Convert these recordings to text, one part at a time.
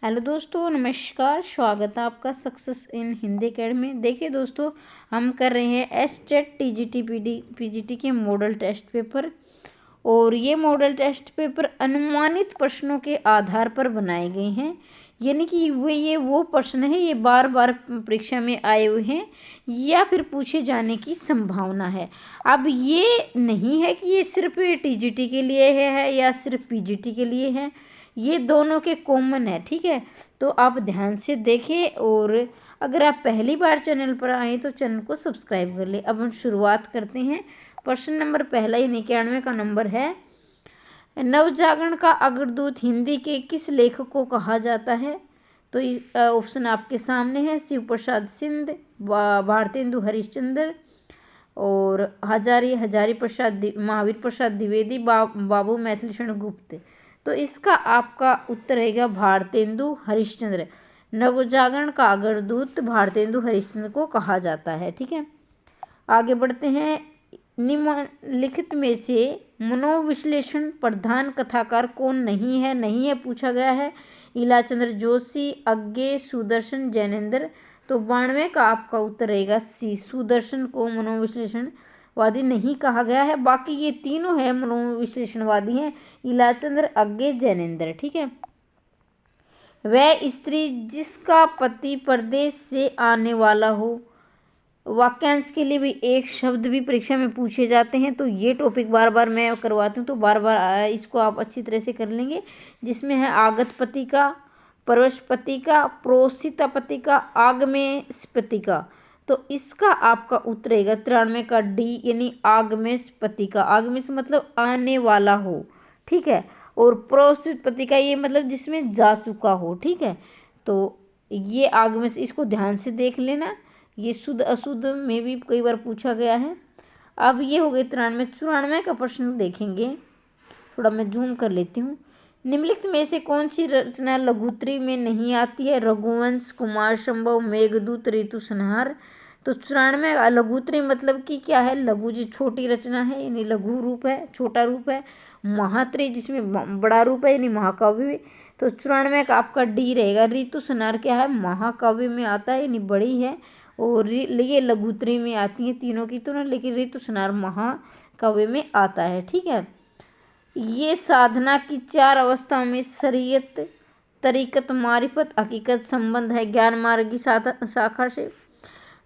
Hello दोस्तों, नमस्कार। स्वागत है आपका सक्सेस इन हिंदी अकेडमी में। देखिए दोस्तों, हम कर रहे हैं एसटेट टीजीटी पीजीटी के मॉडल टेस्ट पेपर। और ये मॉडल टेस्ट पेपर अनुमानित प्रश्नों के आधार पर बनाए गए हैं, यानी कि वो प्रश्न है ये बार बार परीक्षा में आए हुए हैं या फिर पूछे जाने की संभावना है। अब ये नहीं है कि ये सिर्फ टीजीटी के लिए है या सिर्फ पीजीटी के लिए है, ये दोनों के कॉमन है। ठीक है, तो आप ध्यान से देखें। और अगर आप पहली बार चैनल पर आए तो चैनल को सब्सक्राइब कर ले। अब हम शुरुआत करते हैं। प्रश्न नंबर पहला ही 91 का नंबर है। नवजागरण का अग्रदूत हिंदी के किस लेखक को कहा जाता है? तो ऑप्शन आपके सामने है। शिव प्रसाद सिंध, भारतेंदु हरिश्चंद्र और हजारी प्रसाद, महावीर प्रसाद द्विवेदी, बाबू मैथिलीशरण गुप्त। तो इसका आपका उत्तर रहेगा भारतेंदु हरिश्चंद्र। नवजागरण का अग्रदूत भारतेंदु हरिश्चंद्र को कहा जाता है। ठीक है, आगे बढ़ते हैं। निम्नलिखित में से मनोविश्लेषण प्रधान कथाकार कौन नहीं है पूछा गया है। इलाचंद्र जोशी, अज्ञे, सुदर्शन, जैनेन्द्र। तो 92 का आपका उत्तर रहेगा सी, सुदर्शन को मनोविश्लेषणवादी नहीं कहा गया है। बाकी ये तीनों है मनोविश्लेषणवादी हैं, इलाचंद्र, अज्ञे, जैनेन्द्र। ठीक है। वह स्त्री जिसका पति परदेश से आने वाला हो, वाक्यांश के लिए भी एक शब्द भी परीक्षा में पूछे जाते हैं। तो ये टॉपिक बार बार मैं करवाती हूँ, तो बार बार इसको आप अच्छी तरह से कर लेंगे। जिसमें है आगत पति का, परवशपति का, प्रोसितपति का, आगमेशपति का। तो इसका आपका उत्तर रहेगा 93 का डी, यानी आगमेशपति का। आगमेश मतलब आने वाला हो। ठीक है, और प्रोसितपति का ये मतलब जिसमें जा चुका हो। ठीक है, तो ये आगमेश, इसको ध्यान से देख लेना। ये शुद्ध अशुद्ध में भी कई बार पूछा गया है। अब ये हो गए 93। 94 का प्रश्न देखेंगे, थोड़ा मैं जूम कर लेती हूँ। निम्नलिखित में से कौन सी रचना लघुत्री में नहीं आती है? रघुवंश, कुमार संभव, मेघदूत, ऋतु संहार। तो 94 लघुत्री मतलब कि क्या है? लघु जी छोटी रचना है, यानी लघु रूप है, छोटा रूप है। महात्री जिसमें बड़ा रूप है, यानी महाकाव्य। तो 94 का आपका डी रहेगा। ऋतु संहार क्या है? महाकाव्य में आता है, यानी बड़ी है। और ये लघुत्री में आती हैं तीनों की तुलना, लेकिन ऋतु संहार महाकाव्य में आता है। ठीक है, ये साधना की 4 अवस्थाओं में शरीयत, तरीकत, मारिफत, हकीकत संबंध है। ज्ञान मार्ग की शाखा से,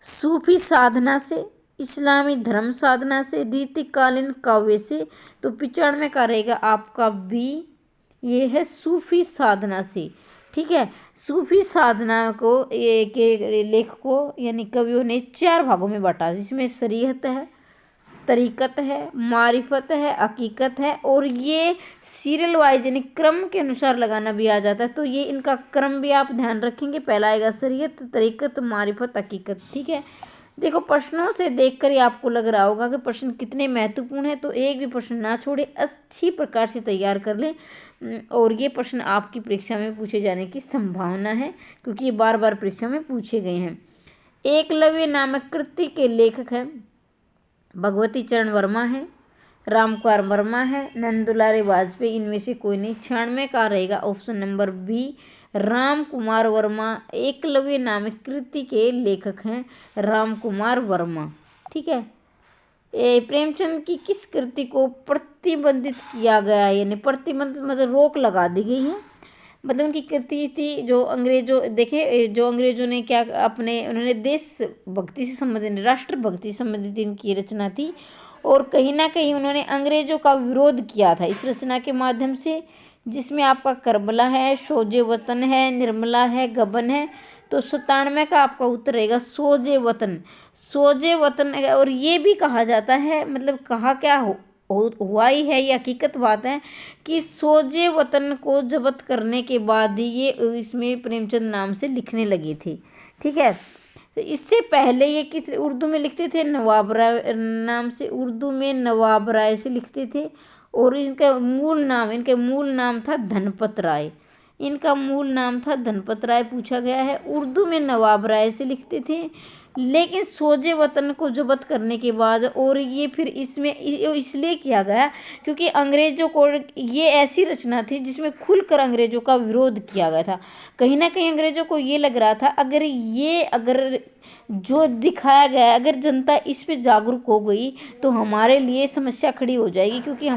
सूफी साधना से, इस्लामी धर्म साधना से, रीतिकालीन काव्य से। तो 95 का रहेगा आपका बी, ये है सूफी साधना से। ठीक है, सूफी साधना को के लेखकों यानी कवियों ने 4 भागों में बांटा, जिसमें शरीयत है, तरीकत है, मारिफत है, हकीकत है। और ये सीरियल वाइज यानी क्रम के अनुसार लगाना भी आ जाता है। तो ये इनका क्रम भी आप ध्यान रखेंगे। पहला आएगा शरीयत, तरीकत, मारिफत, हकीकत। ठीक है, देखो प्रश्नों से देखकर ही आपको लग रहा होगा कि प्रश्न कितने महत्वपूर्ण है। तो एक भी प्रश्न ना छोड़े, अच्छी प्रकार से तैयार कर लें। और ये प्रश्न आपकी परीक्षा में पूछे जाने की संभावना है, क्योंकि ये बार बार परीक्षा में पूछे गए हैं। एकलव्य नामक कृति के लेखक हैं भगवती चरण वर्मा है, रामकुमार वर्मा है, नंदुलारे वाजपेयी। इनमें से कोई नहीं। 96 का रहेगा option number B, Ram Kumar Verma. Eklavya नामक कृति के लेखक हैं राम कुमार वर्मा। ठीक है, प्रेमचंद की किस कृति को प्रतिबंधित किया गया है? यानी प्रतिबंधित मतलब रोक लगा दी गई है। मतलब उनकी कृति थी जो अंग्रेजों ने क्या अपने, उन्होंने देशभक्ति से संबंधित, राष्ट्रभक्ति से संबंधित इनकी रचना थी। और कहीं ना कहीं उन्होंने अंग्रेजों का विरोध किया था इस रचना के माध्यम से, जिसमें आपका करबला है, सोजे वतन है, निर्मला है, गबन है। तो 97 का आपका उत्तर रहेगा सोजे वतन। सोजे वतन, और ये भी कहा जाता है, मतलब कहा क्या हुआ ही है, ये हकीकत बात है कि सोजे वतन को जब्त करने के बाद ही ये इसमें प्रेमचंद नाम से लिखने लगे थे। ठीक है, तो इससे पहले ये किस उर्दू में लिखते थे? नवाब राय नाम से, उर्दू में नवाब राय से लिखते थे। और इनका मूल नाम था धनपत राय। इनका मूल नाम था धनपत राय पूछा गया है। उर्दू में नवाब राय से लिखते थे। लेकिन सोजे वतन को जब्त करने के बाद, और ये फिर इसमें इसलिए किया गया क्योंकि अंग्रेज़ों को ये ऐसी रचना थी जिसमें खुलकर अंग्रेज़ों का विरोध किया गया था। कहीं ना कहीं अंग्रेज़ों को ये लग रहा था अगर जो दिखाया गया है, अगर जनता इस पे जागरूक हो गई तो हमारे लिए समस्या खड़ी हो जाएगी, क्योंकि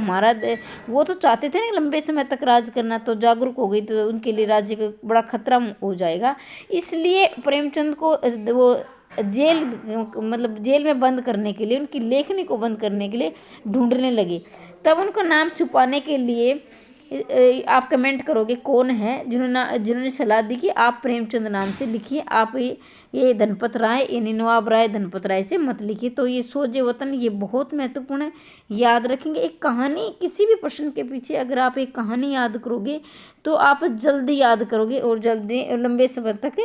वो तो चाहते थे ना लंबे समय तक राज करना, तो जागरूक हो गई तो उनके लिए राज्य का बड़ा खतरा हो जाएगा। इसलिए प्रेमचंद को वो जेल में बंद करने के लिए, उनकी लेखनी को बंद करने के लिए ढूंढने लगे। तब उनको नाम छुपाने के लिए आप कमेंट करोगे कौन है जिन्होंने सलाह दी कि आप प्रेमचंद नाम से लिखिए, आप ये धनपत राय यानी नवाब राय धनपत राय से मत लिखिए। तो ये सोजे वतन ये बहुत महत्वपूर्ण है, याद रखेंगे। एक कहानी, किसी भी प्रश्न के पीछे अगर आप एक कहानी याद करोगे तो आप जल्दी याद करोगे और जल्दी लंबे समय तक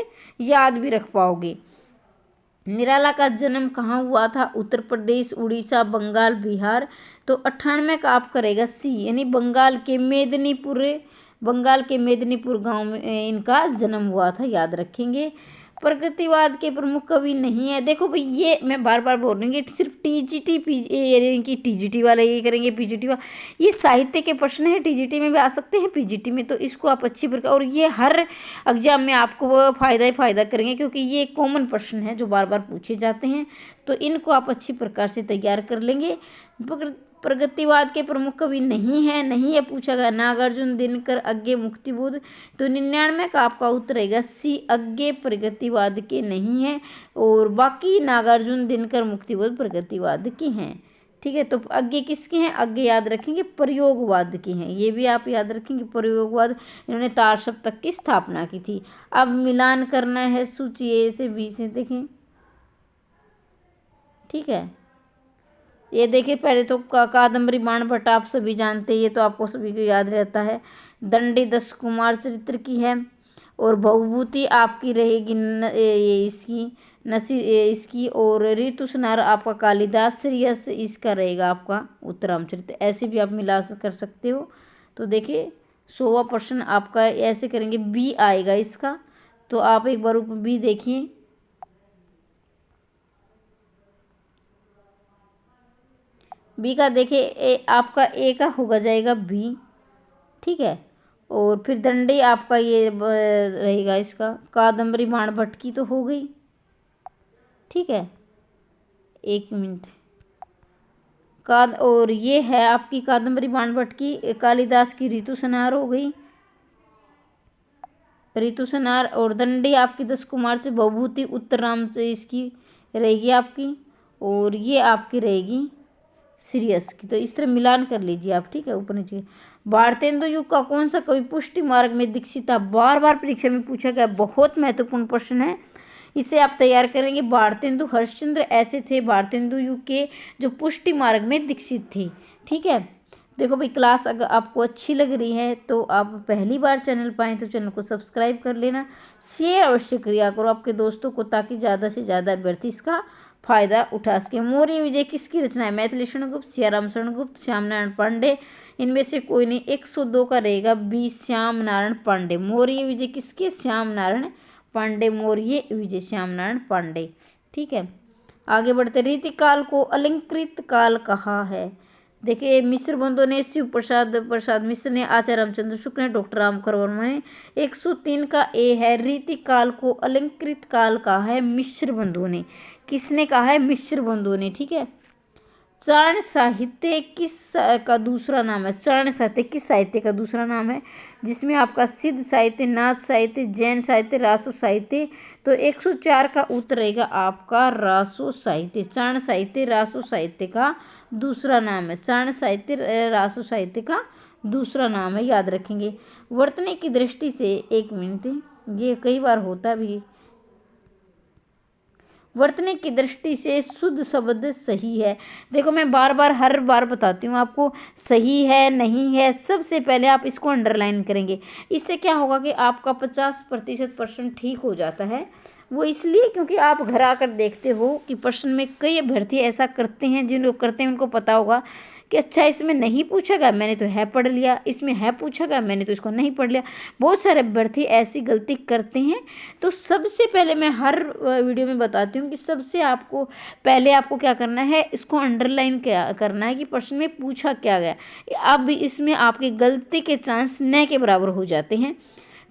याद भी रख पाओगे। निराला का जन्म कहाँ हुआ था? उत्तर प्रदेश, उड़ीसा, बंगाल, बिहार। तो 98 का आप करेगा सी, यानी बंगाल के मेदिनीपुर गांव में इनका जन्म हुआ था, याद रखेंगे। प्रगतिवाद के प्रमुख कवि नहीं है। देखो भाई, ये मैं बार बार बोल रही हूँ, सिर्फ टीजीटी यानी कि टीजीटी वाले ये करेंगे, पीजीटी वाला ये साहित्य के प्रश्न है, टीजीटी में भी आ सकते हैं, पीजीटी में, तो इसको आप अच्छी प्रकार, और ये हर एग्जाम में आपको वो फ़ायदा ही फ़ायदा करेंगे, क्योंकि ये कॉमन प्रश्न है जो बार बार पूछे जाते हैं, तो इनको आप अच्छी प्रकार से तैयार कर लेंगे। प्रगतिवाद के प्रमुख कवि नहीं है पूछा गया। नागार्जुन, दिनकर, अज्ञे, मुक्तिबोध। तो 99 का आपका उत्तर रहेगा सी, अज्ञे प्रगतिवाद के नहीं है, और बाकी नागार्जुन, दिनकर, मुक्तिबोध प्रगतिवाद की हैं। ठीक है, तो अज्ञे किसके हैं? अज्ञे याद रखेंगे प्रयोगवाद की हैं, ये भी आप याद रखेंगे प्रयोगवाद। इन्होंने तार सप्तक की स्थापना की थी। अब मिलान करना है सूची ए से बी से, देखें। ठीक है, ये देखिए, पहले तो कादम्बरी बाणभट्ट आप सभी जानते हैं, ये तो आपको सभी को याद रहता है। दंडी 10 कुमार चरित्र की है, और भवभूति आपकी रहेगी इसकी, और ऋतु संहार आपका कालिदास, श्रेयस इसका रहेगा आपका उत्तरामचरित। ऐसे भी आप मिला कर सकते हो। तो देखिए 100वां प्रश्न आपका ऐसे करेंगे, बी आएगा इसका। तो आप एक बार ऊपर बी देखिए, बी का देखिए आपका ए का होगा जाएगा बी। ठीक है, और फिर दंडी आपका ये रहेगा इसका, कादम्बरी बाणभट्ट की तो हो गई। ठीक है, एक मिनट, और ये है आपकी कादम्बरी बाणभट्ट की, कालिदास की ऋतु संहार हो गई, ऋतु संहार। और दंडी आपकी 10 कुमार से, भवभूति उत्तराम से इसकी रहेगी आपकी, और ये आपकी रहेगी सीरियस की। तो इस तरह मिलान कर लीजिए आप। ठीक है, ऊपर नीचे। भारतेंदु युग का कौन सा कवि पुष्टि मार्ग में दीक्षित था? बार बार परीक्षा में पूछा गया, बहुत महत्वपूर्ण प्रश्न है, इसे आप तैयार करेंगे। भारतेंदु हरिश्चंद्र ऐसे थे भारतेंदु युग के जो पुष्टि मार्ग में दीक्षित थे। ठीक है, देखो भाई, क्लास अगर आपको अच्छी लग रही है तो आप पहली बार चैनल पाएँ तो चैनल को सब्सक्राइब कर लेना, शेयर अवश्य किया करो आपके दोस्तों को, ताकि ज़्यादा से ज़्यादा अभ्यर्थी इसका फायदा उठा सके। मौर्य विजय किसकी रचना है? मैथिली शरण गुप्त, सियाराम शरण गुप्त, श्याम नारायण पांडे। इनमें से कोई नहीं। 102 का रहेगा बी, श्याम नारायण पांडे। मौर्य विजय किसके? श्याम नारायण पांडे। मौर्य विजय श्याम नारायण पांडे। ठीक है, आगे बढ़ते। रीतिकाल को अलंकृत काल कहा है। देखिए, मिश्र बंधुओं ने शिव प्रसाद मिश्र ने, आचार्य रामचंद्र शुक्ल ने, डॉक्टर रामकर वर्मा ने। 103 का ए है, रीतिकाल को अलंकृत काल कहा है मिश्र बंधुओं ने। किसने कहा है? मिश्र बंधुओं ने। ठीक है, चारण साहित्य किस का दूसरा नाम है? चारण साहित्य किस साहित्य का दूसरा नाम है? जिसमें आपका सिद्ध साहित्य, नाथ साहित्य, जैन साहित्य, रासो साहित्य। तो 104 का उत्तर रहेगा आपका रासो साहित्य। चारण साहित्य रासो साहित्य का दूसरा नाम है। चारण साहित्य रासो साहित्य का दूसरा नाम है, याद रखेंगे। वर्तनी की दृष्टि से, एक मिनट, ये कई बार होता भी, वर्तनी की दृष्टि से शुद्ध शब्द सही है। देखो, मैं हर बार बताती हूँ आपको, सही है नहीं है, सबसे पहले आप इसको अंडरलाइन करेंगे। इससे क्या होगा कि आपका 50% प्रश्न ठीक हो जाता है। वो इसलिए क्योंकि आप घर आकर देखते हो कि प्रश्न में कई अभ्यर्थी ऐसा करते हैं, जिन लोग करते हैं उनको पता होगा कि अच्छा इसमें नहीं पूछा गया, मैंने तो है पढ़ लिया, इसमें है पूछा गया, मैंने तो इसको नहीं पढ़ लिया। बहुत सारे अभ्यर्थी ऐसी गलती करते हैं। तो सबसे पहले मैं हर वीडियो में बताती हूँ कि सबसे आपको पहले आपको क्या करना है, इसको अंडरलाइन क्या करना है कि प्रश्न में पूछा क्या गया। अब इसमें आपकी गलती के चांस न के बराबर हो जाते हैं।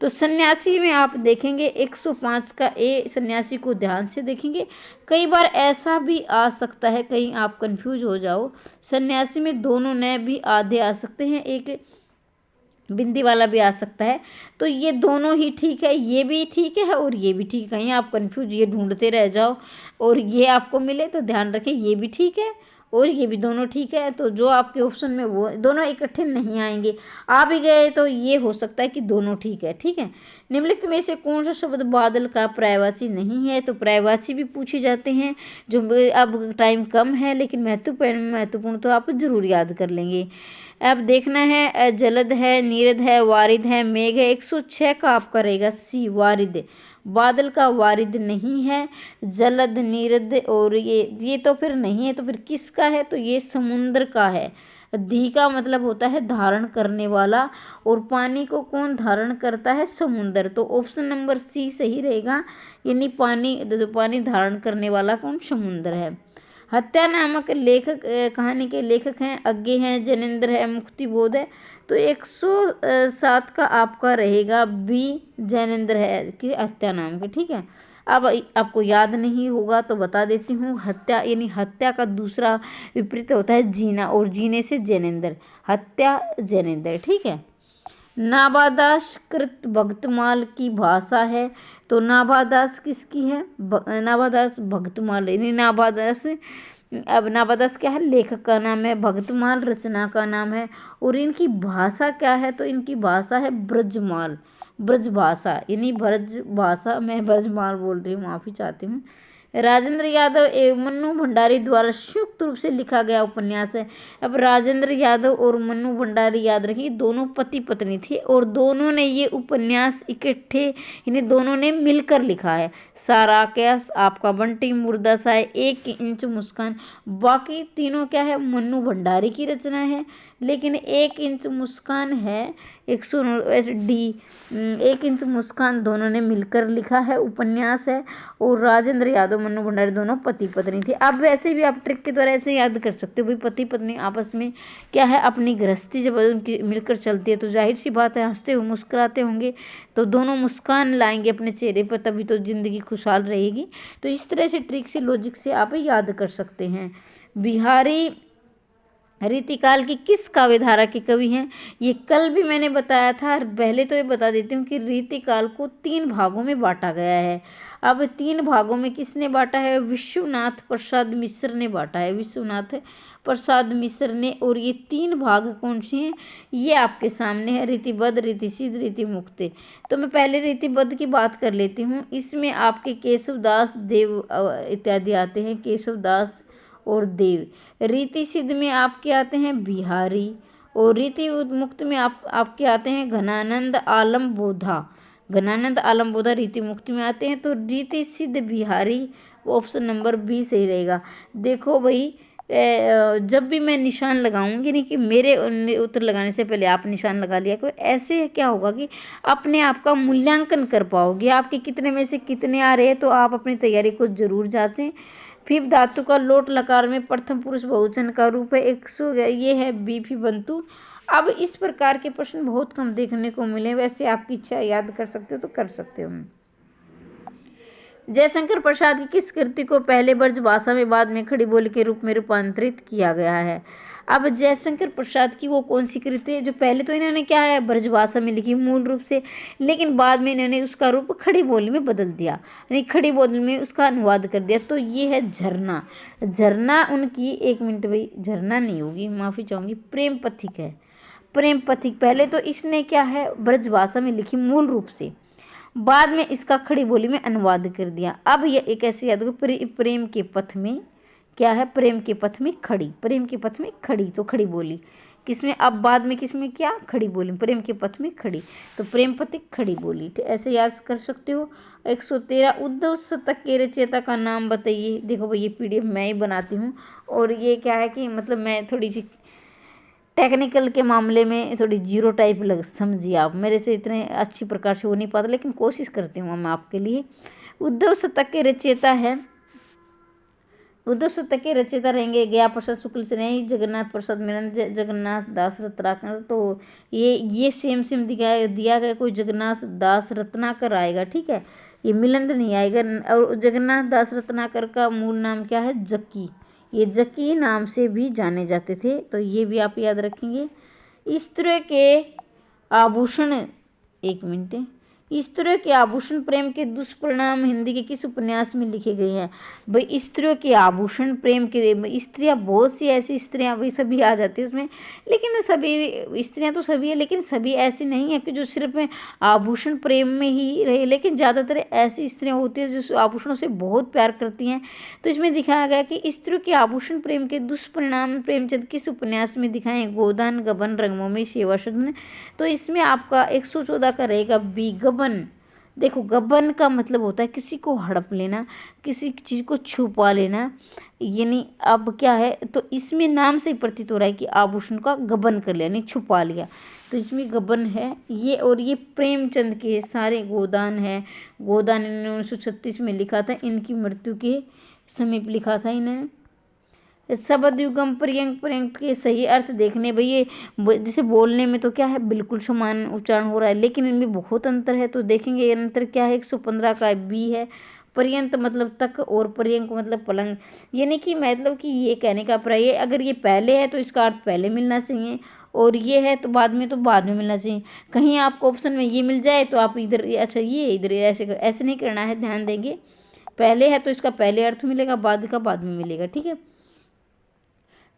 तो सन्यासी में आप देखेंगे 105 का ए, सन्यासी को ध्यान से देखेंगे। कई बार ऐसा भी आ सकता है, कहीं आप कंफ्यूज हो जाओ, सन्यासी में दोनों न भी आधे आ सकते हैं, एक बिंदी वाला भी आ सकता है। तो ये दोनों ही ठीक है, ये भी ठीक है और ये भी ठीक है। कहीं आप कंफ्यूज ये ढूंढते रह जाओ और ये आपको मिले तो ध्यान रखें ये भी ठीक है और ये भी दोनों ठीक है। तो जो आपके ऑप्शन में वो दोनों इकट्ठे नहीं आएंगे, आ भी गए तो ये हो सकता है कि दोनों ठीक है। ठीक है, निम्नलिखित में से कौन सा शब्द बादल का पर्यायवाची नहीं है? तो पर्यायवाची भी पूछे जाते हैं, जो अब टाइम कम है लेकिन महत्वपूर्ण तो आप जरूर याद कर लेंगे। अब देखना है, जलद है, नीरद है, वारिद है, मेघ है। 106 का आपका रहेगा सी, वारिद। बादल का वारिद नहीं है, जलद, नीरद और ये तो फिर नहीं है। तो फिर किसका है? तो ये समुद्र का है। धी का मतलब होता है धारण करने वाला, और पानी को कौन धारण करता है? समुद्र। तो ऑप्शन नंबर सी सही रहेगा, यानी पानी धारण करने वाला कौन? समुद्र है। हत्या नामक लेखक कहानी के लेखक हैं, अज्ञे हैं, जैनेन्द्र है, मुक्तिबोध है। तो 107 का आपका रहेगा बी, जैनेन्द्र है कि हत्या नाम के। ठीक है, अब आपको याद नहीं होगा तो बता देती हूँ। हत्या यानी हत्या का दूसरा विपरीत होता है जीना, और जीने से जैनेन्द्र, हत्या जैनेन्द्र। ठीक है, नाबादास कृत भक्तमाल की भाषा है। तो नाबादास किसकी है? नाबादास भक्तमाल, यानी नाबादास, अब नाबादास क्या है? लेखक का नाम है, भक्तमाल रचना का नाम है, और इनकी भाषा क्या है? तो इनकी भाषा है ब्रजमाल, ब्रज भाषा, यानी ब्रज भाषा। मैं ब्रजमाल बोल रही हूँ, माफ़ी चाहती हूँ। राजेंद्र यादव एवं मन्नू भंडारी द्वारा संयुक्त रूप से लिखा गया उपन्यास है। अब राजेंद्र यादव और मन्नू भंडारी, याद रखिए, दोनों पति पत्नी थे और दोनों ने ये उपन्यास इकट्ठे, इन्हें दोनों ने मिलकर लिखा है। सारा कैस आपका बंटी मुर्दा सा है, 1 इंच मुस्कान। बाकी तीनों क्या है? मन्नू भंडारी की रचना है, लेकिन 1 इंच मुस्कान है 1 इंच मुस्कान दोनों ने मिलकर लिखा है उपन्यास है। और राजेंद्र यादव, मन्नू भंडारी दोनों पति पत्नी थे। अब वैसे भी आप ट्रिक के द्वारा ऐसे याद कर सकते हो, भाई पति पत्नी आपस में क्या है, अपनी गृहस्थी जब उनकी मिलकर चलती है तो जाहिर सी बात है हंसते हुए मुस्कुराते होंगे, तो दोनों मुस्कान लाएंगे अपने चेहरे पर, तभी तो जिंदगी खुशहाल रहेगी। तो इस तरह से ट्रिक से, लॉजिक से आप याद कर सकते हैं। बिहारी रीतिकाल की किस काव्यधारा के कवि हैं? ये कल भी मैंने बताया था, पहले तो ये बता देती हूँ कि रीतिकाल को 3 भागों में बांटा गया है। अब 3 भागों में किसने बांटा है? विश्वनाथ प्रसाद मिश्र ने बांटा है, विश्वनाथ प्रसाद मिश्र ने। और ये 3 भाग कौन से हैं? ये आपके सामने है, रीतिबद्ध, रीतिसिद्ध, रीतिमुक्त। तो मैं पहले रीतिबद्ध की बात कर लेती हूँ। इसमें आपके केशवदास, देव इत्यादि आते हैं, केशवदास और देव। रीति सिद्ध में आपके आते हैं बिहारी, और रीति मुक्त में आपके आते हैं घनानंद आलम बोधा, घनानंद आलम बोधा रीति मुक्ति में आते हैं। तो रीति सिद्ध बिहारी, ऑप्शन नंबर बी सही रहेगा। देखो भाई, जब भी मैं निशान लगाऊंगी, नहीं कि मेरे उत्तर लगाने से पहले आप निशान लगा लिया करो। ऐसे क्या होगा कि अपने आप का मूल्यांकन कर पाओगे, आपके कितने में से कितने आ रहे हैं। तो आप अपनी तैयारी को जरूर जांचें। फिर धातु का लोट लकार में प्रथम पुरुष बहुवचन का रूप है 100, ये है बीफी बंतु। अब इस प्रकार के प्रश्न बहुत कम देखने को मिले, वैसे आपकी इच्छा याद कर सकते हो तो कर सकते हो। जयशंकर प्रसाद की किस कृति को पहले ब्रज भाषा में बाद में खड़ी बोली के रूप में रूपांतरित किया गया है? अब जयशंकर प्रसाद की वो कौन सी कृति है जो पहले तो इन्होंने क्या है, ब्रज भाषा में लिखी मूल रूप से, लेकिन बाद में इन्होंने उसका रूप खड़ी बोली में बदल दिया, यानी खड़ी बोली में उसका अनुवाद कर दिया। तो ये है झरना। झरना उनकी, 1 मिनट भाई, झरना नहीं होगी, माफ़ी चाहूँगी, प्रेम पथिक है। प्रेम पथिक पहले तो इसने क्या है, ब्रज भाषा में लिखी मूल रूप से, बाद में इसका खड़ी बोली में अनुवाद कर दिया। अब ये एक ऐसी याद को प्रेम के पथ में क्या है, प्रेम के पथ में खड़ी, प्रेम के पथ में खड़ी, तो खड़ी बोली किसमें, अब बाद में किसमें क्या, खड़ी बोली, प्रेम के पथ में खड़ी, तो प्रेम पथिक खड़ी बोली। तो ऐसे याद कर सकते हो। 113 उद्धव शतक के रचयिता का नाम बताइए। देखो भाई, ये PDF मैं ही बनाती हूँ, और ये क्या है कि मतलब मैं थोड़ी सी टेक्निकल के मामले में थोड़ी जीरो टाइप लग समझिए आप, मेरे से इतने अच्छी प्रकार से हो नहीं पाता, लेकिन कोशिश करती हूँ मैं आपके लिए। उद्धव शतक के रचयिता है, उद्धव शतक के रचयिता रहेंगे गया प्रसाद शुक्ल से नहीं, जगन्नाथ प्रसाद मेनन, जगन्नाथ दास रत्नाकर। तो ये सेम दिया गया, कोई जगन्नाथ दास रत्नाकर आएगा, ठीक है, ये मिलंद नहीं आएगा। और जगन्नाथ दास रत्नाकर का मूल नाम क्या है? जक्की, ये जक्की नाम से भी जाने जाते थे, तो ये भी आप याद रखेंगे। इस तरह के आभूषण, एक मिनट, इस तरह के आभूषण प्रेम के दुष्परिणाम हिंदी के किस उपन्यास में लिखे गए हैं? भाई इस तरह के आभूषण प्रेम के, स्त्रियाँ बहुत सी ऐसी स्त्रियाँ भाई सभी आ जाती है उसमें, लेकिन सभी स्त्रियाँ तो सभी है, लेकिन सभी ऐसी नहीं है कि जो सिर्फ आभूषण प्रेम में ही रहे, लेकिन ज़्यादातर ऐसी स्त्रियाँ होती है जो आभूषणों से बहुत प्यार करती हैं। तो इसमें दिखाया गया कि इस तरह के आभूषण प्रेम के दुष्परिणाम प्रेमचंद किस उपन्यास में दिखाए? गोदान, गबन, रंगभूमि, सेवा सदन। तो इसमें आपका 114 का रहेगा बी, गबन। देखो गबन का मतलब होता है किसी को हड़प लेना, किसी चीज़ को छुपा लेना, यानी अब क्या है, तो इसमें नाम से ही प्रतीत हो रहा है कि आभूषण का गबन कर लिया, नहीं छुपा लिया, तो इसमें गबन है ये। और ये प्रेमचंद के सारे गोदान है, गोदान इन्होंने 1936 में लिखा था, इनकी मृत्यु के समीप लिखा था इन्हें। शब्द युगम पर्यंक, पर्यंक के सही अर्थ देखने, भाई ये जैसे बोलने में तो क्या है बिल्कुल समान उच्चारण हो रहा है, लेकिन इनमें बहुत अंतर है, तो देखेंगे ये अंतर क्या है। 115 का बी है, पर्यंत मतलब तक और पर्यंक मतलब पलंग, यानी कि मतलब कि ये कहने का प्राय, अगर ये पहले है तो इसका अर्थ पहले मिलना चाहिए, और ये है तो बाद में मिलना चाहिए। कहीं आपको ऑप्शन में ये मिल जाए तो आप इधर, अच्छा ये इधर, ऐसे नहीं करना है, ध्यान देंगे। पहले है तो इसका पहले अर्थ मिलेगा, बाद का बाद में मिलेगा, ठीक है।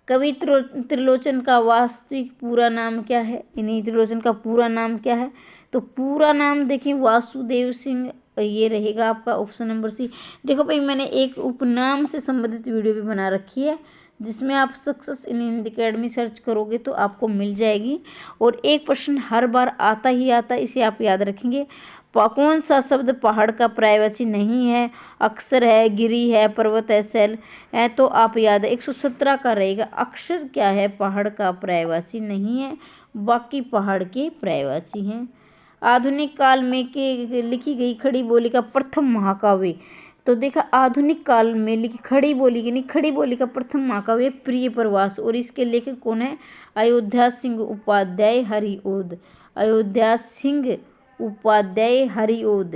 कवि त्रिलोचन का वास्तविक पूरा नाम क्या है? इन्हीं त्रिलोचन का पूरा नाम क्या है? तो पूरा नाम देखिए वासुदेव सिंह, ये रहेगा आपका ऑप्शन नंबर सी। देखो भाई मैंने एक उपनाम से संबंधित वीडियो भी बना रखी है, जिसमें आप success in Hindi academy search करोगे तो आपको मिल जाएगी। और एक प्रश्न हर बार आता ही आता, इसे आप याद रखेंगे। कौन सा शब्द पहाड़ का पर्यायवाची नहीं है? अक्षर है, गिरी है, पर्वत है, शैल है, तो आप याद है 117 का रहेगा। अक्षर क्या है? पहाड़ का पर्यायवाची नहीं है, बाकी पहाड़ के पर्यायवाची हैं। आधुनिक काल में के लिखी गई खड़ी बोली का प्रथम महाकाव्य, तो देखा आधुनिक काल में लिखी खड़ी बोली की नहीं, खड़ी बोली का प्रथम महाकाव्य प्रिय प्रवास, और इसके लेखक कौन है? अयोध्या सिंह उपाध्याय हरिओद, अयोध्या सिंह उपाध्याय हरिओद,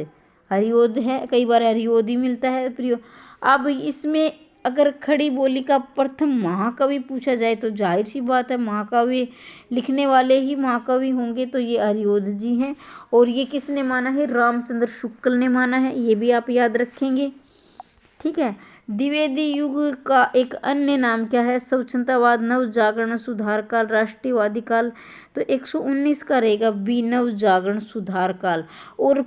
हरिओद है, कई बार हरिओद ही मिलता है प्रियो। अब इसमें अगर खड़ी बोली का प्रथम महाकवि पूछा जाए तो जाहिर सी बात है महाकाव्य लिखने वाले ही महाकवि होंगे, तो ये हरिओद जी हैं। और ये किसने माना है? रामचंद्र शुक्ल ने माना है, ये भी आप याद रखेंगे, ठीक है। द्विवेदी युग का एक अन्य नाम क्या है? स्वच्छंदतावाद, नव जागरण, सुधार काल, राष्ट्रीयवादी काल। तो 119 का रहेगा बी, नव जागरण सुधार काल। और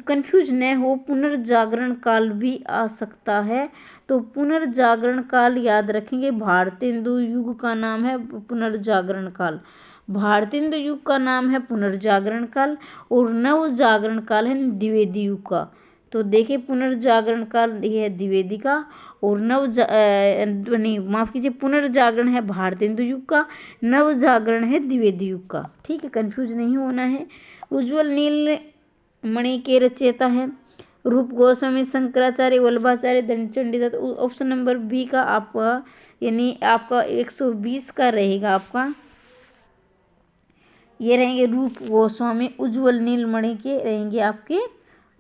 कंफ्यूज न हो, पुनर्जागरण काल भी आ सकता है, तो पुनर्जागरण काल याद रखेंगे। भारतेंदु युग का नाम है पुनर्जागरण काल, भारतेंदु युग का नाम है पुनर्जागरण काल, और नव जागरण काल है द्विवेदी युग का। तो देखिए पुनर्जागरण काल ये है द्विवेदी का, और नहीं माफ कीजिए, पुनर्जागरण है भारतेंदु युग का, नव जागरण है द्विवेदी युग का, ठीक है, कंफ्यूज नहीं होना है। उज्ज्वल नील मणि के रचयिता है रूप गोस्वामी, शंकराचार्य, वल्लभाचार्य, दंडचंडीदास। ऑप्शन नंबर बी का आपका, यानी आपका 120 का रहेगा आपका, ये रहेंगे रूप गोस्वामी। उज्ज्वल नीलमणि के रहेंगे आपके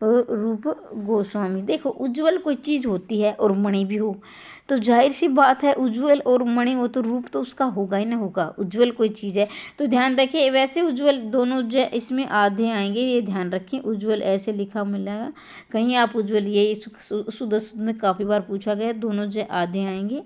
रूप गोस्वामी। देखो उज्ज्वल कोई चीज़ होती है और मणि भी हो, तो जाहिर सी बात है उज्ज्वल और मणि हो तो रूप तो उसका होगा ही ना होगा, उज्ज्वल कोई चीज़ है। तो ध्यान रखिए, वैसे उज्ज्वल दोनों इसमें आधे आएंगे, ये ध्यान रखिए। उज्ज्वल ऐसे लिखा मिलेगा, कहीं आप उज्ज्वल, ये सुध में काफ़ी बार पूछा गया है, दोनों आधे आएंगे।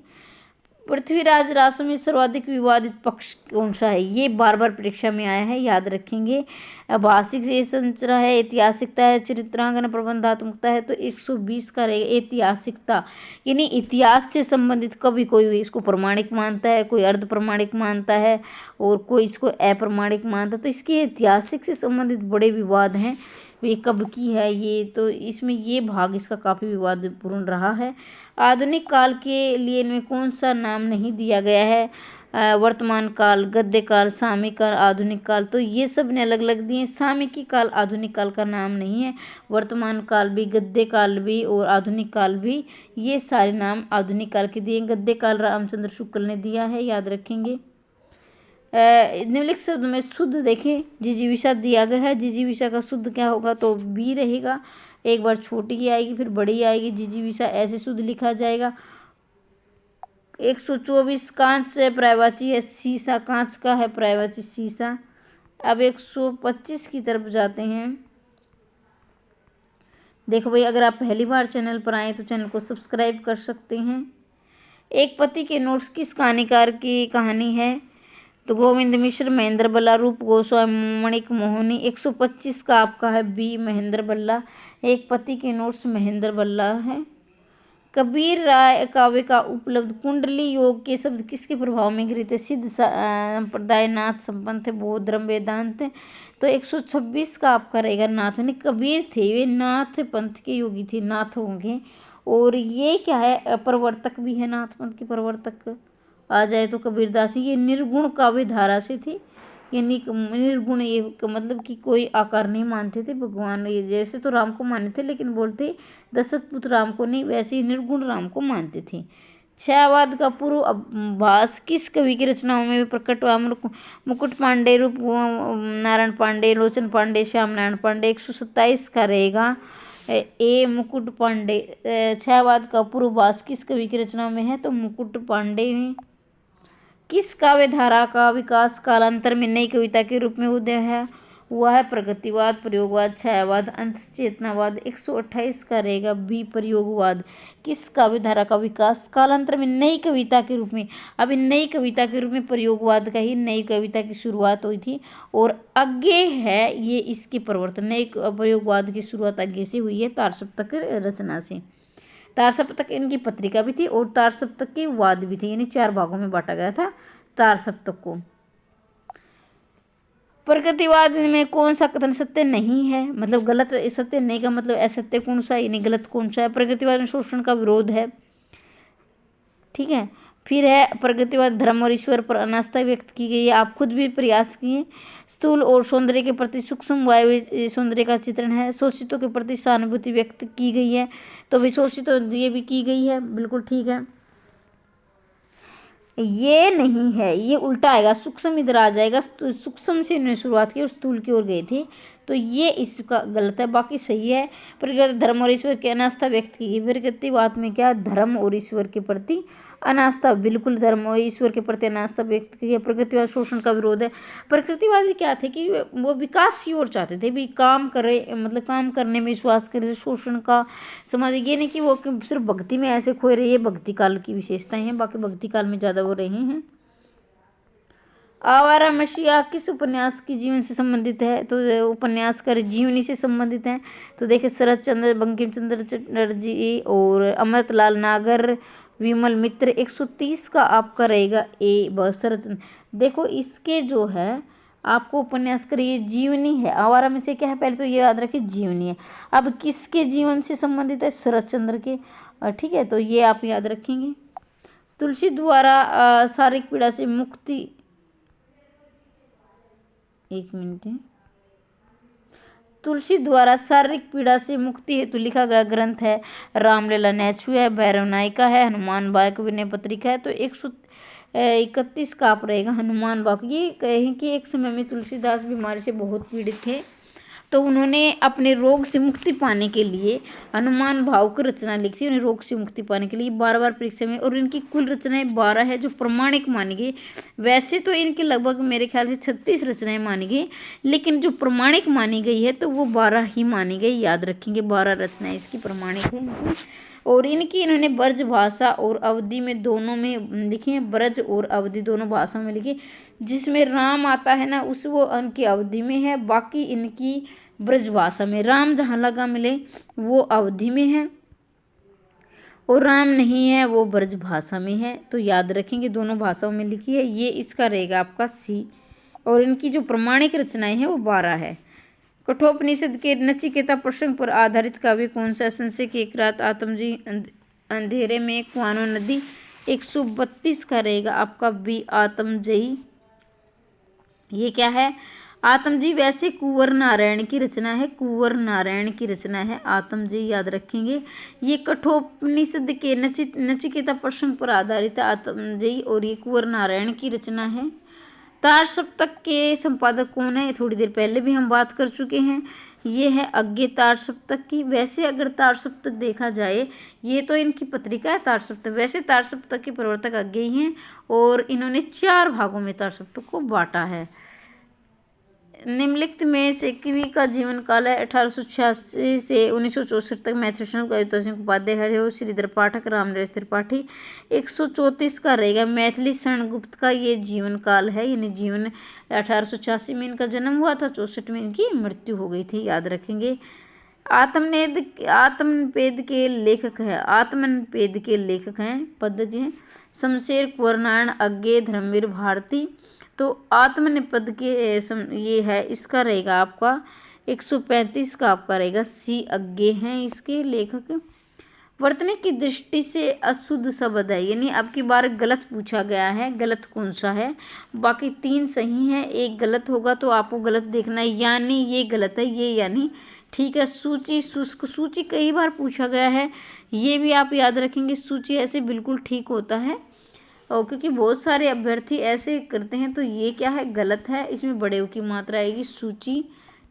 पृथ्वीराज रासो में सर्वाधिक विवादित पक्ष कौन सा है? ये बार बार परीक्षा में आया है, याद रखेंगे। भाषिक से संरचना है, ऐतिहासिकता है, चरित्रांकन, प्रबंधात्मकता है, तो 120 का रहेगा ऐतिहासिकता। यानी इतिहास से संबंधित कभी कोई इसको प्रमाणिक मानता है, कोई अर्ध प्रमाणिक मानता है, और कोई इसको अप्रमाणिक मानता है, तो इसके ऐतिहासिक से संबंधित बड़े विवाद हैं। ये कब की है ये, तो इसमें ये भाग इसका काफ़ी विवादपूर्ण रहा है। आधुनिक काल के लिए इनमें कौन सा नाम नहीं दिया गया है? वर्तमान काल, गद्य काल, सामयिक काल, आधुनिक काल, तो ये सब ने अलग अलग दिए। सामयिकी काल आधुनिक काल का नाम नहीं है, वर्तमान काल भी, गद्य काल भी और आधुनिक काल भी, ये सारे नाम आधुनिक काल के दिए। गद्य काल रामचंद्र शुक्ल ने दिया है, याद रखेंगे। निम्नलिखित शब्द में शुद्ध देखें, जिजीविषा दिया गया है, जिजीविषा का शुद्ध क्या होगा, तो बी रहेगा। एक बार छोटी ही आएगी फिर बड़ी आएगी, जिजीविषा ऐसे शुद्ध लिखा जाएगा। 124 कांच से पर्यायवाची है शीशा, कांच का है पर्यायवाची शीशा। अब 125 की तरफ जाते हैं। देखो भाई, अगर आप पहली बार चैनल पर आए तो चैनल को सब्सक्राइब कर सकते हैं। एक पति के नोट्स किस कहानीकार की कहानी है, तो गोविंद मिश्र, महेंद्र बल्ला, रूप गोस्वामी, मणिक मोहनी। 125 का आपका है बी, महेंद्र बल्ला। एक पति के नोट्स महेंद्र बल्ला है। कबीर राय काव्य का उपलब्ध कुंडली योग के शब्द किसके प्रभाव में गृहीत है, सिद्ध संप्रदाय, नाथ संपंथ, बौद्ध धर्म, वेदांत। तो 126 का आपका रहेगा नाथ। यानी कबीर थे वे नाथ पंथ के योगी थे, नाथ होंगे। और ये क्या है, प्रवर्तक भी है, नाथ पंथ के प्रवर्तक आ जाए तो कबीरदास। ये निर्गुण काव्य धारा से थे, यानी निर्गुण, ये मतलब कि कोई आकार नहीं मानते थे भगवान। ये जैसे तो राम को मानते थे लेकिन बोलते दशरथ पुत्र राम को नहीं, वैसे ही निर्गुण राम को मानते थे। छायावाद का पूर्व अभास किस कवि की रचनाओं में प्रकट हुआ, मुकुट पांडे, रूप नारायण पांडे, लोचन पांडे, श्याम नारायण पांडे। 127 का रहेगा ए, मुकुट पांडे। छायावाद का पूर्वाभास किस कवि की रचनाओं में है, तो मुकुट पांडे में। किस काव्य धारा का विकास कालांतर में नई कविता के रूप में उदय है, हुआ है, प्रगतिवाद, प्रयोगवाद, छायावाद, अंतचेतनावाद। 128 का रहेगा बी, प्रयोगवाद। किस काव्य धारा का विकास कालांतर में नई कविता के रूप में, अभी नई कविता के रूप में प्रयोगवाद का ही नई कविता की शुरुआत हुई थी, और आगे है ये इसके प्रवर्तन। नई प्रयोगवाद की शुरुआत आगे से हुई है, तार सप्तक रचना से। तार सप्तक इनकी पत्रिका भी थी और तार सप्तक के वाद भी थे, यानी 4 भागों में बांटा गया था तार सप्तक को। प्रकृतिवाद में कौन सा कथन सत्य नहीं है, मतलब गलत, सत्य नहीं का मतलब असत्य कौन सा, यानी गलत कौन सा है। प्रकृतिवाद में शोषण का विरोध है, ठीक है। फिर है प्रकृतिवाद, धर्म और ईश्वर पर अनास्था व्यक्त की गई है, आप खुद भी प्रयास किए। स्थूल और सौंदर्य के प्रति सूक्ष्म वायु सौंदर्य का चित्रण है। शोषितों के प्रति सहानुभूति व्यक्त की गई है, तो भी शोषितों ये भी की गई है, बिल्कुल ठीक है। ये नहीं है, ये उल्टा आएगा, सूक्ष्म इधर आ जाएगा, सूक्ष्म से इन्होंने शुरुआत की और स्थूल की ओर गए थे, तो ये इसका गलत है, बाकी सही है। प्रकृति, धर्म और ईश्वर की अनास्था व्यक्त की गई। प्रकृतिवाद में क्या, धर्म और ईश्वर के प्रति अनास्था, बिल्कुल धर्म और ईश्वर के प्रति अनास्था व्यक्त की है। प्रकृतिवाद शोषण का विरोध है। प्रकृतिवादी क्या थे कि वो विकास की ओर चाहते थे, भी काम करे, मतलब काम करने में विश्वास करे, शोषण का समाज। ये नहीं कि वो सिर्फ भक्ति में ऐसे खोए रहे, ये भक्ति काल की विशेषताएं हैं, बाकी भक्ति काल में ज़्यादा वो रहे हैं। आवारा मसीहा किस उपन्यास की जीवन से संबंधित है, तो उपन्यासकार जीवनी से संबंधित है। तो देखिए शरद चंद्र, बंकिम चंद्र चटर्जी और अमृतलाल नागर, विमल मित्र। 130 का आपका रहेगा ए, शरद। देखो इसके जो है आपको उपन्यासकार, ये जीवनी है, आवारा में से क्या है, पहले तो ये याद रखिए जीवनी है। अब किसके जीवन से संबंधित है, शरद चंद्र के, ठीक है, तो ये आप याद रखेंगे। तुलसी द्वारा शारीरिक पीड़ा से मुक्ति, एक मिनट है, तुलसी द्वारा शारीरिक पीड़ा से मुक्ति हेतु लिखा गया ग्रंथ है रामलीला नेचु है, भैरव नायिका है, हनुमान बाग विनय पत्रिका है। तो 131 का आप रहेगा हनुमान बाग। ये कहें कि एक समय में तुलसीदास बीमारी से बहुत पीड़ित थे, तो उन्होंने अपने रोग से मुक्ति पाने के लिए हनुमान भाव की रचना लिखी, उन्हें रोग से मुक्ति पाने के लिए 12 परीक्षा में, और इनकी कुल रचनाएं 12 है जो प्रमाणिक मानी गई। वैसे तो इनके लगभग मेरे ख्याल से 36 रचनाएं मानी गई, लेकिन जो प्रमाणिक मानी गई है तो वो 12 ही मानी गई, याद रखेंगे 12 रचनाएं इसकी प्रमाणिक है इनकी। और इन्होंने ब्रज भाषा और अवधी में दोनों में लिखी है, ब्रज और अवधी दोनों भाषाओं में लिखी। जिसमें राम आता है ना उस वो उनकी अवधि में है, बाकी इनकी ब्रज भाषा में। राम जहाँ लगा मिले वो अवधि में है, और राम नहीं है वो ब्रज भाषा में है, तो याद रखेंगे दोनों भाषाओं में लिखी है। ये इसका रहेगा आपका सी। और इनकी जो प्रमाणिक रचनाएं हैं वो 12 है। कठोपनिषद के नचिकेता प्रसंग पर आधारित काव्य कौन सा, संशय की एक रात, आत्मजी, अंधेरे में, कुआनो नदी। 132 का रहेगा आपका बी आत्मजयी। ये क्या है? आत्मजयी वैसे कुंवर नारायण की रचना है, कुंवर नारायण की रचना है आत्मजयी, याद रखेंगे। ये कठोपनिषद के नचिकेता प्रसंग पर आधारित है आत्मजयी, और ये कुंवर नारायण की रचना है। तार सप्तक के संपादक कौन है? थोड़ी देर पहले भी हम बात कर चुके हैं। ये है अज्ञे तार सप्तक की। वैसे अगर तार सप्तक देखा जाए, ये तो इनकी पत्रिका है तार सप्तक, वैसे तार सप्तक के प्रवर्तक अज्ञे ही हैं, और इन्होंने 4 भागों में तार सप्तक को बांटा है। निम्नलिखित में से किसी का जीवन काल है 1886 से 1964 तक? मैथिली कविता सिंह उपाध्याय, हरिहो श्रीधर पाठक, रामनरेश त्रिपाठी। 134 का रहेगा मैथिली शरण गुप्त का ये जीवन काल है, यानी जीवन 1886 में इनका जन्म हुआ था, 64 में इनकी मृत्यु हो गई थी, याद रखेंगे। आत्मनिपेद के लेखक है, आत्मनिपेद के लेखक हैं पद के शमशेर कुंवर नारायण अज्ञे धर्मवीर भारती। तो आत्मनिपद के ये है, इसका रहेगा आपका 135 का आपका रहेगा सी अज्ञे हैं इसके लेखक। वर्तने की दृष्टि से अशुद्ध शब्द है, यानी अब की बार गलत पूछा गया है, गलत कौन सा है? बाकी 3 सही हैं, एक गलत होगा तो आपको गलत देखना है, यानी ये गलत है, ये यानी ठीक है। सूची शुष्क, सूची कई बार पूछा गया है, ये भी आप याद रखेंगे। सूची ऐसे बिल्कुल ठीक होता है, और क्योंकि बहुत सारे अभ्यर्थी ऐसे करते हैं, तो ये क्या है? गलत है, इसमें बड़े की मात्रा आएगी सूची,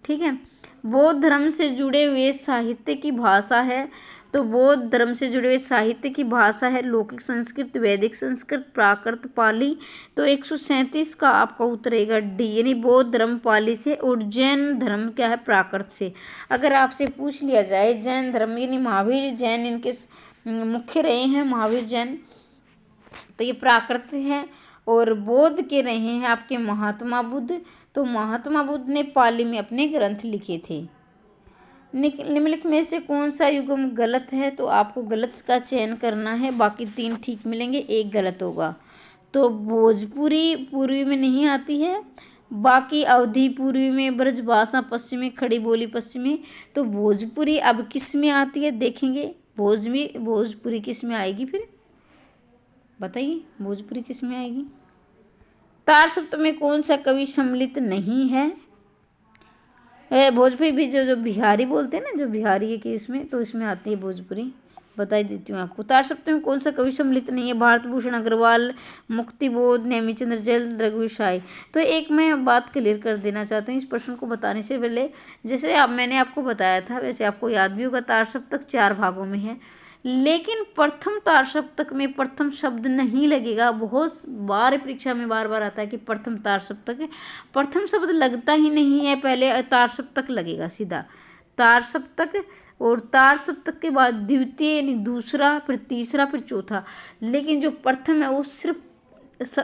ठीक है। बौद्ध धर्म से जुड़े हुए साहित्य की भाषा है, तो बौद्ध धर्म से जुड़े हुए साहित्य की भाषा है लौकिक संस्कृत, वैदिक संस्कृत, प्राकृत, पाली। तो 137 का आपका उत्तर रहेगा डी, यानी बौद्ध धर्म पाली से, और जैन धर्म क्या है? प्राकृत से। अगर आपसे पूछ लिया जाए जैन धर्म, यानी महावीर जैन इनके मुख्य रहे हैं, महावीर जैन, तो ये प्राकृत है। और बौद्ध के रहे हैं आपके महात्मा बुद्ध, तो महात्मा बुद्ध ने पाली में अपने ग्रंथ लिखे थे। निम्नलिखित में से कौन सा युग्म गलत है? तो आपको गलत का चयन करना है, बाकी 3 ठीक मिलेंगे, एक गलत होगा। तो भोजपुरी पूर्वी में नहीं आती है, बाकी अवधी पूर्वी में, ब्रजभाषा पश्चिम में, खड़ी बोली पश्चिम में। तो भोजपुरी अब किस में आती है देखेंगे, भोजपुरी किस में आएगी? फिर बताइए भोजपुरी किस में आएगी? तार सप्तक में कौन सा कवि सम्मिलित नहीं है? भोजपुरी भी जो बिहारी बोलते हैं ना, जो बिहारी है कि इसमें, तो इसमें आती है भोजपुरी, बता देती हूँ आपको। तार सप्तक में कौन सा कवि सम्मिलित नहीं है? भारत भूषण अग्रवाल, मुक्तिबोध, नेमिचंद्र जैन, रघुवीर शाही। तो एक मैं बात क्लियर कर देना चाहती हूँ इस प्रश्न को बताने से पहले। जैसे मैंने आपको बताया था, वैसे आपको याद भी होगा, तार सप्तक 4 भागों में है, लेकिन प्रथम तार सप्तक में प्रथम शब्द नहीं लगेगा। बहुत बार परीक्षा में बार बार आता है कि प्रथम तार सप्तक, प्रथम शब्द लगता ही नहीं है, पहले तार सप्तक लगेगा सीधा, तार सप्तक, और तार सप्तक के बाद द्वितीय यानी दूसरा, फिर तीसरा, फिर चौथा। लेकिन जो प्रथम है वो सिर्फ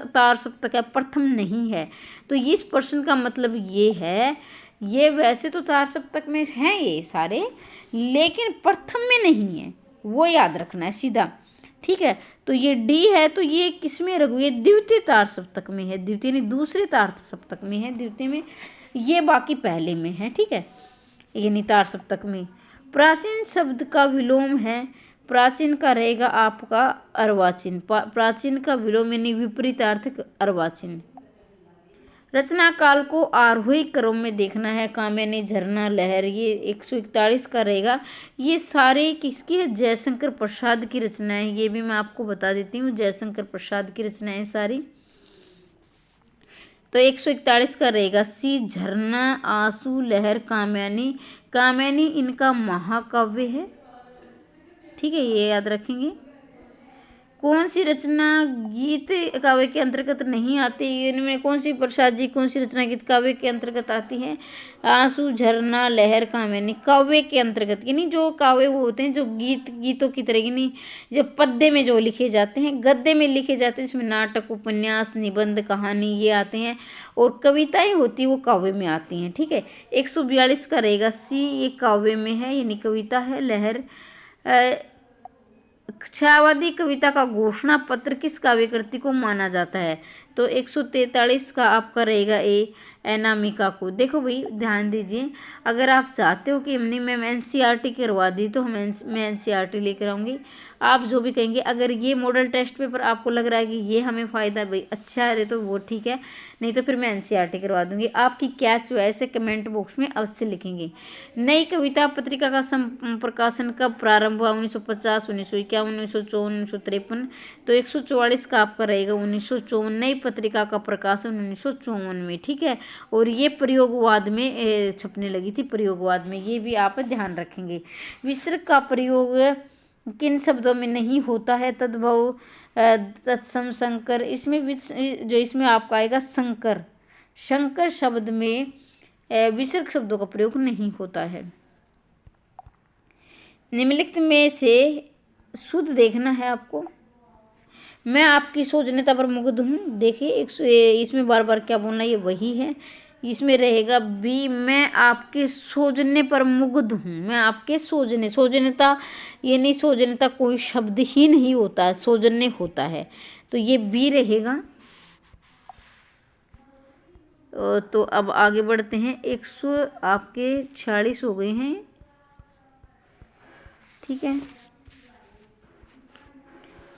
तार सप्तक है, प्रथम नहीं है। तो इस प्रश्न का मतलब ये है, ये वैसे तो तार सप्तक में हैं ये सारे, लेकिन प्रथम में नहीं है, वो याद रखना है सीधा, ठीक है। तो ये डी है, तो ये किस में? ये द्वितीय तार सप्तक में है, द्वितीय यानी दूसरे तार सप्तक में है, द्वितीय में, ये बाकी पहले में है, ठीक है, यानी तार सप्तक में। प्राचीन शब्द का विलोम है, प्राचीन का रहेगा आपका अर्वाचीन, प्राचीन का विलोम यानी विपरीतार्थक अर्वाचीन। रचना काल को आरोही क्रम में देखना है, कामिनी, झरना, लहर, ये 141 का रहेगा। ये सारे किसकी है? जयशंकर प्रसाद की रचना है, ये भी मैं आपको बता देती हूँ, जयशंकर प्रसाद की रचना है सारी। तो 141 का रहेगा सी, झरना, आंसू, लहर, कामिनी। कामिनी इनका महाकाव्य है, ठीक है, ये याद रखेंगे। कौन सी रचना गीत काव्य के अंतर्गत नहीं आती? इनमें कौन सी, प्रसाद जी, कौन सी रचना गीत काव्य के अंतर्गत आती है? आंसू, झरना, लहर, कामिनी काव्य के अंतर्गत, यानी जो काव्य वो होते हैं जो गीतों की तरह, यानी जो पद्य में जो लिखे जाते हैं, गद्य में लिखे जाते हैं, इसमें नाटक, उपन्यास, निबंध, कहानी ये आते हैं, और कविताएं होती है वो काव्य में आती हैं, ठीक है। 142 का रहेगा सी, ये काव्य में है, यानी कविता है। लहर, छायावादी कविता का घोषणा पत्र किस काव्यकृति को माना जाता है? तो 143 का आपका रहेगा ए, अनामिका को। देखो भाई ध्यान दीजिए, अगर आप चाहते हो कि हमने मैम एनसीईआरटी करवा दी तो मैं एनसीईआरटी लेकर आऊँगी। आप जो भी कहेंगे, अगर ये मॉडल टेस्ट पेपर आपको लग रहा है कि ये हमें फ़ायदा भाई अच्छा है तो वो ठीक है, नहीं तो फिर मैं एनसीईआरटी करवा दूँगी। आपकी क्या चॉइस है कमेंट बॉक्स में अवश्य लिखेंगे। नई कविता पत्रिका का प्रकाशन कब प्रारंभ हुआ? 1950, 1951, 1954, 1953। तो 144 का आपका रहेगा 1954। नई पत्रिका का प्रकाशन 1954 में, ठीक है। और ये प्रयोगवाद में छपने लगी थी, प्रयोगवाद में, ये भी आप ध्यान रखेंगे। विसर्ग का प्रयोग किन शब्दों में नहीं होता है? तद्भव, तत्सम, संकर। इसमें जो इसमें आपका आएगा संकर, शंकर शब्द में विसर्ग शब्दों का प्रयोग नहीं होता है। निम्नलिखित में से शुद्ध देखना है आपको। मैं आपकी सोचनीयता पर मुग्ध हूँ। देखिए इसमें बार बार क्या बोलना, ये वही है। इसमें रहेगा बी, मैं आपके सोचने पर मुग्ध हूँ। मैं आपके सोचनीयता, ये नहीं, सोचनीयता कोई शब्द ही नहीं होता है, सौजन्य होता है, तो ये बी रहेगा। तो अब आगे बढ़ते हैं। 146 हो गए हैं, ठीक है।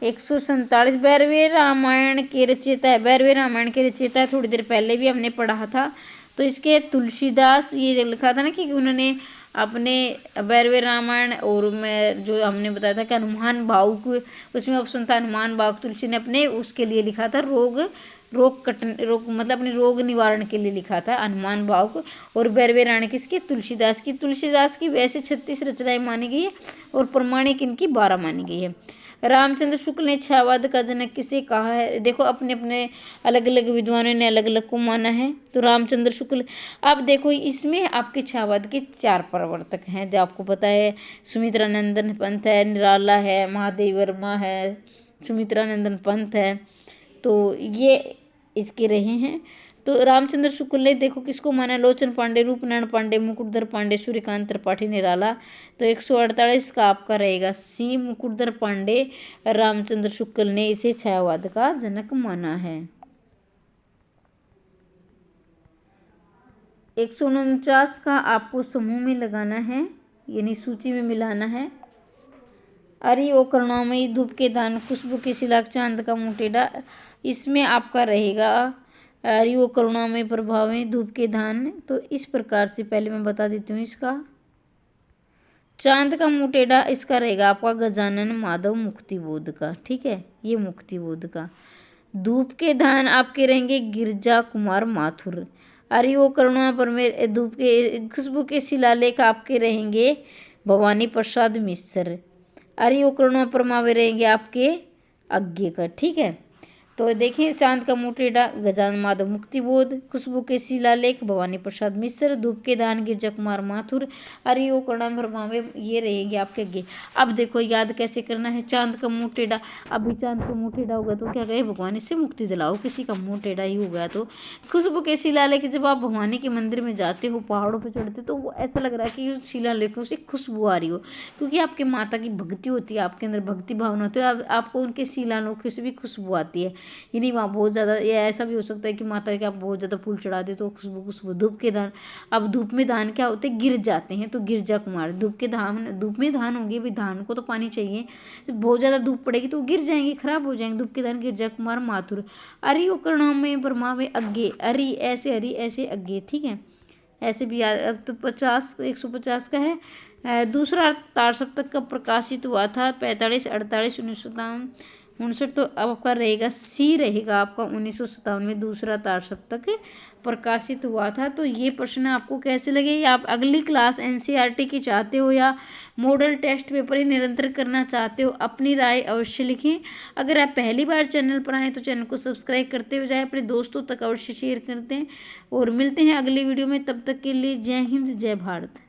147 भैरवी रामायण के रचयिता है। भैरवी रामायण के रचयिता थोड़ी देर पहले भी हमने पढ़ा था। तो इसके तुलसीदास, ये लिखा था ना कि उन्होंने अपने भैरवी रामायण, और मैं जो हमने बताया था कि हनुमान भावुक, उसमें ऑप्शन था हनुमान भावुक। तुलसी ने अपने उसके लिए लिखा था रोग मतलब अपने रोग निवारण के लिए लिखा था हनुमान भावुक। और भैरवी रामायण किसकी? तुलसीदास की वैसे 36 रचनाएं मानी गई है और प्रमाणिक इनकी 12 मानी गई है। रामचंद्र शुक्ल ने छायावाद का जनक किसे कहा है? देखो अपने अपने अलग अलग विद्वानों ने अलग अलग को माना है। तो रामचंद्र शुक्ल। अब देखो इसमें आपके छायावाद के 4 प्रवर्तक हैं, जो आपको पता है। सुमित्रानंदन पंत है, निराला है, महादेव वर्मा है, सुमित्रानंदन पंत है। तो ये इसके रहे हैं। तो रामचंद्र शुक्ल ने देखो किसको माना? लोचन पांडे, रूपनारायण पांडे, मुकुटधर पांडे, सूर्यकांत त्रिपाठी, निराला। तो 148 का आपका रहेगा सी, मुकुटधर पांडे। रामचंद्र शुक्ल ने इसे छायावाद का जनक माना है। 149 का आपको समूह में लगाना है, यानी सूची में मिलाना है। अरि ओ करुणामयी, धूप के दान, खुशबू की शिलाक, चांद का मुटेड़ा। इसमें आपका रहेगा अरि ओ करुणामय प्रभाव में, धूप के दान। तो इस प्रकार से पहले मैं बता देती हूँ इसका। चांद का मुटेड़ा इसका रहेगा आपका गजानन माधव मुक्तिबोध का, ठीक है, ये मुक्तिबोध का। धूप के दान आपके रहेंगे गिरजा कुमार माथुर। अरि ओ करुणा परमेर, धूप के खुशबू के शिलालेख आपके रहेंगे भवानी प्रसाद मिश्र। अरि ओ करुणा परमावे रहेंगे आपके अज्ञे का, ठीक है। तो देखिए चांद का मुटेड़ा गजानन माधव मुक्तिबोध, खुशबू के शिलालेख भवानी प्रसाद मिश्र, धूप के दान गिरजा कुमार माथुर, अरि ओ करुणा परमावे, ये रहेंगे आपके अज्ञे। अब देखो याद कैसे करना है चांद का मुंह टेढ़ा। अभी चांद का मुंह टेढ़ा होगा तो क्या कहे? भगवान इससे मुक्ति दिलाओ। किसी का मुंह टेढ़ा ही हो गया तो। खुशबू के शिलालेख, जब आप भवानी के मंदिर में जाते हो, पहाड़ों पर चढ़ते, तो वो ऐसा लग रहा है कि उस शिलालेखों से खुशबू आ रही हो, क्योंकि आपके माता की भक्ति होती है, आपके अंदर भक्ति भावना होती है, आपको उनके शिलालेखों से भी खुशबू आती है। ये नहीं वहाँ बहुत ज़्यादा, या ऐसा भी हो सकता है कि माता के आप बहुत ज़्यादा फूल चढ़ा दे तो खुशबू। धूप के दान, अब धूप में धान क्या होते हैं? गिर जाते हैं, तो गिरजा कुमार। धूप में धान होंगे, भाई धान को तो पानी चाहिए, तो बहुत ज़्यादा धूप पड़ेगी तो गिर जाएंगे, खराब हो जाएंगे। धूप के दान गिरजा कुमार माथुर। अरि ओ करुणामय परमावे अज्ञे, अरि ऐसे अज्ञे, ठीक है, ऐसे भी याद। अब तो 150 का है। दूसरा तार सप्तक का प्रकाशित हुआ था 45, 48, 1957, 59। तो अब आपका रहेगा सी, रहेगा आपका 1957 में दूसरा तार सप्तक प्रकाशित हुआ था। तो ये प्रश्न आपको कैसे लगे? या आप अगली क्लास एनसीईआरटी की चाहते हो या मॉडल टेस्ट पेपर ही निरंतर करना चाहते हो? अपनी राय अवश्य लिखें। अगर आप पहली बार चैनल पर आए तो चैनल को सब्सक्राइब करते हुए जाए, अपने दोस्तों तक अवश्य शेयर करते हैं। और मिलते हैं अगली वीडियो में, तब तक के लिए जय हिंद, जय भारत।